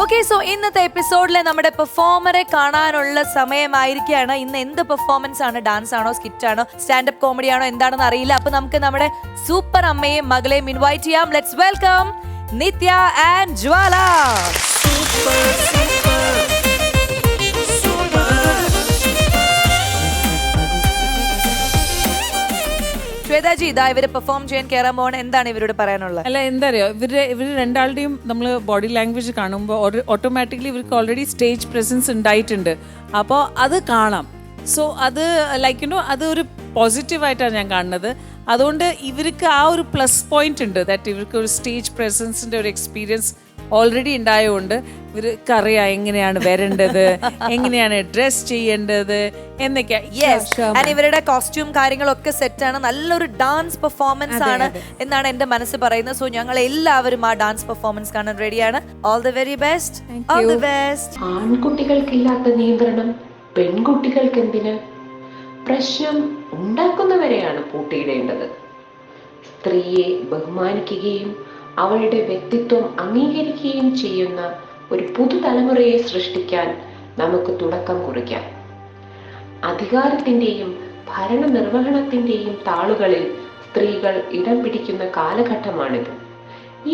Okay, so ഇന്നത്തെ എപ്പിസോഡിലെ നമ്മുടെ പെർഫോമറെ കാണാനുള്ള സമയമായിരിക്കുകയാണ്. ഇന്ന് എന്ത് പെർഫോമൻസ് ആണ്? ഡാൻസ് ആണോ, സ്കിറ്റ് ആണോ, സ്റ്റാൻഡപ്പ് കോമഡി ആണോ, എന്താണെന്ന് അറിയില്ല. അപ്പൊ നമുക്ക് നമ്മുടെ സൂപ്പർ അമ്മയെയും മകളെയും ഇൻവൈറ്റ് ചെയ്യാം. ലെറ്റ്സ് വെൽക്കം നിത്യ ആൻഡ് ജ്വാല. ശ്വേതാജി, ഇതാ ഇവര് പെർഫോം ചെയ്യാൻ കയറാൻ പോകണം. എന്താണ് ഇവരോട് പറയാനുള്ളത്? അല്ല, എന്താ അറിയോ, ഇവര് രണ്ടാളുടെയും നമ്മൾ ബോഡി ലാംഗ്വേജ് കാണുമ്പോൾ ഓട്ടോമാറ്റിക്കലി ഇവർക്ക് ഓൾറെഡി സ്റ്റേജ് പ്രസൻസ് ഉണ്ടായിട്ടുണ്ട്. അപ്പോൾ അത് കാണാം. സോ അത് ലൈക്ക് യുനോ അത് ഒരു പോസിറ്റീവായിട്ടാണ് ഞാൻ കാണുന്നത്. അതുകൊണ്ട് ഇവർക്ക് ആ ഒരു പ്ലസ് പോയിന്റ് ഉണ്ട്, ദാറ്റ് ഇവർക്ക് ഒരു സ്റ്റേജ് പ്രസൻസിന്റെ ഒരു എക്സ്പീരിയൻസ് ഓൾറെഡി ഉണ്ടായതുകൊണ്ട് ഇവർക്ക് അറിയാം എങ്ങനെയാണ് വരേണ്ടത്, എങ്ങനെയാണ് ഡ്രസ് ചെയ്യേണ്ടത് എന്നൊക്കെ. ഇവരുടെ കോസ്റ്റ്യൂം കാര്യങ്ങളൊക്കെ സെറ്റാണ്. നല്ലൊരു ഡാൻസ് പെർഫോമൻസ് ആണ് എന്നാണ് എന്റെ മനസ്സ് പറയുന്നത്. സോ ഞങ്ങൾ എല്ലാവരും ആ ഡാൻസ് പെർഫോമൻസ് കാണാൻ റെഡിയാണ്. All the very best. All the best. ആൺകുട്ടികൾക്കില്ലാത്ത നിയന്ത്രണം പെൺകുട്ടികൾക്ക് എന്തിന്? പ്രശ്നം ഉണ്ടാക്കുന്നവരെയാണ് പൂട്ടിയിടേണ്ടത്. സ്ത്രീയെ ബഹുമാനിക്കുകയും അവളുടെ വ്യക്തിത്വം അംഗീകരിക്കുകയും ചെയ്യുന്ന ഒരു പുതുതലമുറയെ സൃഷ്ടിക്കാൻ നമുക്ക് തുടക്കം കുറിക്കാം. അധികാരത്തിന്റെയും ഭരണനിർവഹണത്തിന്റെയും താളുകളിൽ സ്ത്രീകൾ ഇടം പിടിക്കുന്ന കാലഘട്ടമാണിത്.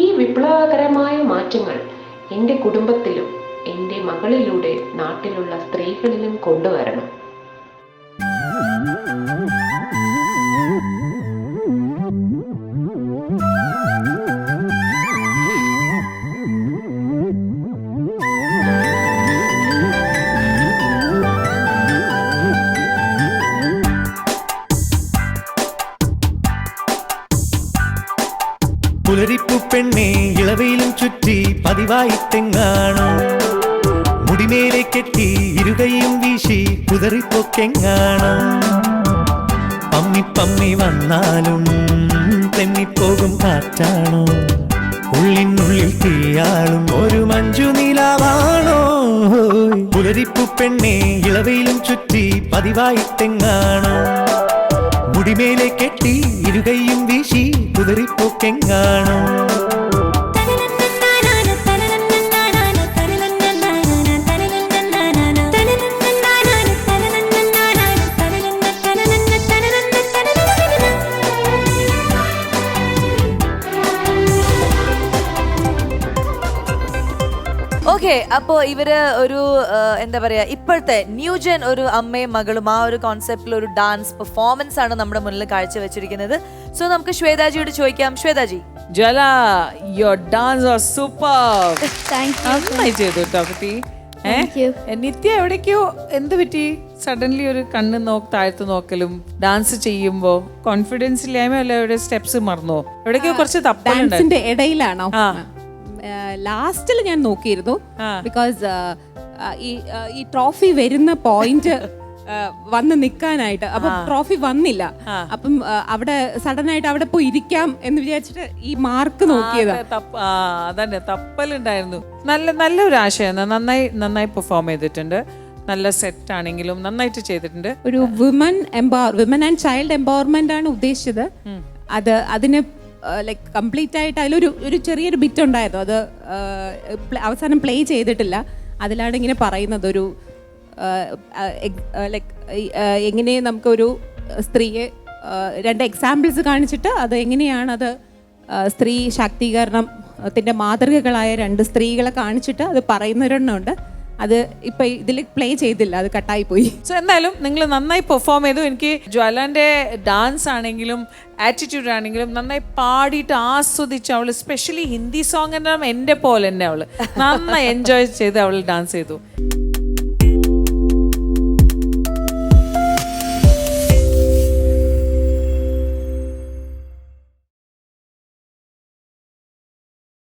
ഈ വിപ്ലവകരമായ മാറ്റങ്ങൾ എൻ്റെ കുടുംബത്തിലും എൻ്റെ മകളിലൂടെ നാട്ടിലുള്ള സ്ത്രീകളിലും കൊണ്ടുവരണം. പുലരിപ്പു പെണ്ണേ ഇളവയിലും ചുറ്റി പതിവായി തെങ്ങാണോ, മുടിമേലെ കെട്ടി ഇരുകയും വീശി കുതറിപ്പൊക്കെങ്ങാണോ, പമ്മി പമ്മി വന്നാലും തെന്നിപ്പോകും കാറ്റാണോ, ഉള്ളിനുള്ളിൽ തീയാളും ഒരു മഞ്ജു നിലാവാണോ. പുലരിപ്പു പെണ്ണേ ഇളവയിലും ചുറ്റി പതിവായി തെങ്ങാണോ, മുടിമേലെ കെട്ടി ഇരുകയും വീശി കുതിറിപ്പോക്കെങ്ങാണോ. ഓക്കെ, അപ്പോ ഇവര് ഒരു എന്താ പറയാ, ഇപ്പോഴത്തെ ന്യൂജൻ ഒരു അമ്മയും മകളും ആ ഒരു കോൺസെപ്റ്റിൽ ഒരു ഡാൻസ് പെർഫോമൻസ് ആണ് നമ്മുടെ മുന്നിൽ കാഴ്ചവെച്ചിരിക്കുന്നത്. സോ നമുക്ക് ശ്വേതാജിയോട് ചോദിക്കാം. ശ്വേതാജി, ജ്വാല, യുവർ ഡാൻസ് വാസ് സൂപ്പർ. നന്നായി ചെയ്തു കേട്ടോ കുട്ടി. നിത്യ എവിടേക്കോ എന്ത് പറ്റി? സഡൻലി ഒരു കണ്ണ് താഴ്ത്തു നോക്കലും ഡാൻസ് ചെയ്യുമ്പോ കോൺഫിഡൻസ് ഇല്ലായ്മ അല്ല, എവിടെ സ്റ്റെപ്സ് മറന്നോ? എവിടേക്കോ കുറച്ച് തപ്പലുണ്ട് ഇടയിലാണോ? ലാസ്റ്റിൽ ഞാൻ നോക്കിയിരുന്നു. ബിക്കോസ് ഈ ട്രോഫി വരുന്ന പോയിന്റ് വന്ന് നിൽക്കാനായിട്ട്, അപ്പം ട്രോഫി വന്നില്ല. അപ്പം അവിടെ സഡൻ ആയിട്ട് അവിടെ പോയി ഇരിക്കാം എന്ന് വിചാരിച്ചിട്ട് ഈ മാർക്ക് നോക്കിയതാ. അതന്നെ, തപ്പലുണ്ടായിരുന്നു. നല്ലൊരു ആശയം. നന്നായി പെർഫോം ചെയ്തിട്ടുണ്ട്. നല്ല സെറ്റ് ആണെങ്കിലും നന്നായിട്ട് ചെയ്തിട്ടുണ്ട്. ഒരു വിമൻ ആൻഡ് ചൈൽഡ് എംപവർമെന്റ് ആണ് ഉദ്ദേശിച്ചത്. അതിന് ലൈക്ക് കംപ്ലീറ്റ് ആയിട്ട് അതിലൊരു ചെറിയൊരു ബിറ്റ് ഉണ്ടായിരുന്നു. അത് അവസാനം പ്ലേ ചെയ്തിട്ടില്ല. അതിലാണ് ഇങ്ങനെ പറയുന്നത്, ഒരു ലൈക്ക് എങ്ങനെ നമുക്കൊരു സ്ത്രീയെ രണ്ട് എക്സാമ്പിൾസ് കാണിച്ചിട്ട് അത് എങ്ങനെയാണ് അത് സ്ത്രീ ശാക്തീകരണത്തിൻ്റെ മാതൃകകളായ രണ്ട് സ്ത്രീകളെ കാണിച്ചിട്ട് അത് പറയുന്നവരുണ്ട്. അത് ഇപ്പൊ ഇതിൽ പ്ലേ ചെയ്തില്ല, അത് കട്ടായി പോയി. സോ എന്തായാലും നിങ്ങൾ നന്നായി പെർഫോം ചെയ്തു. എനിക്ക് ജ്വാലാന്റെ ഡാൻസ് ആണെങ്കിലും ആറ്റിറ്റ്യൂഡ് ആണെങ്കിലും നന്നായി പാടിയിട്ട് ആസ്വദിച്ച്, അവള് സ്പെഷ്യലി ഹിന്ദി സോങ് എന്നെ പോലെ തന്നെ അവള് നന്നായി എൻജോയ് ചെയ്ത് അവൾ ഡാൻസ് ചെയ്തു.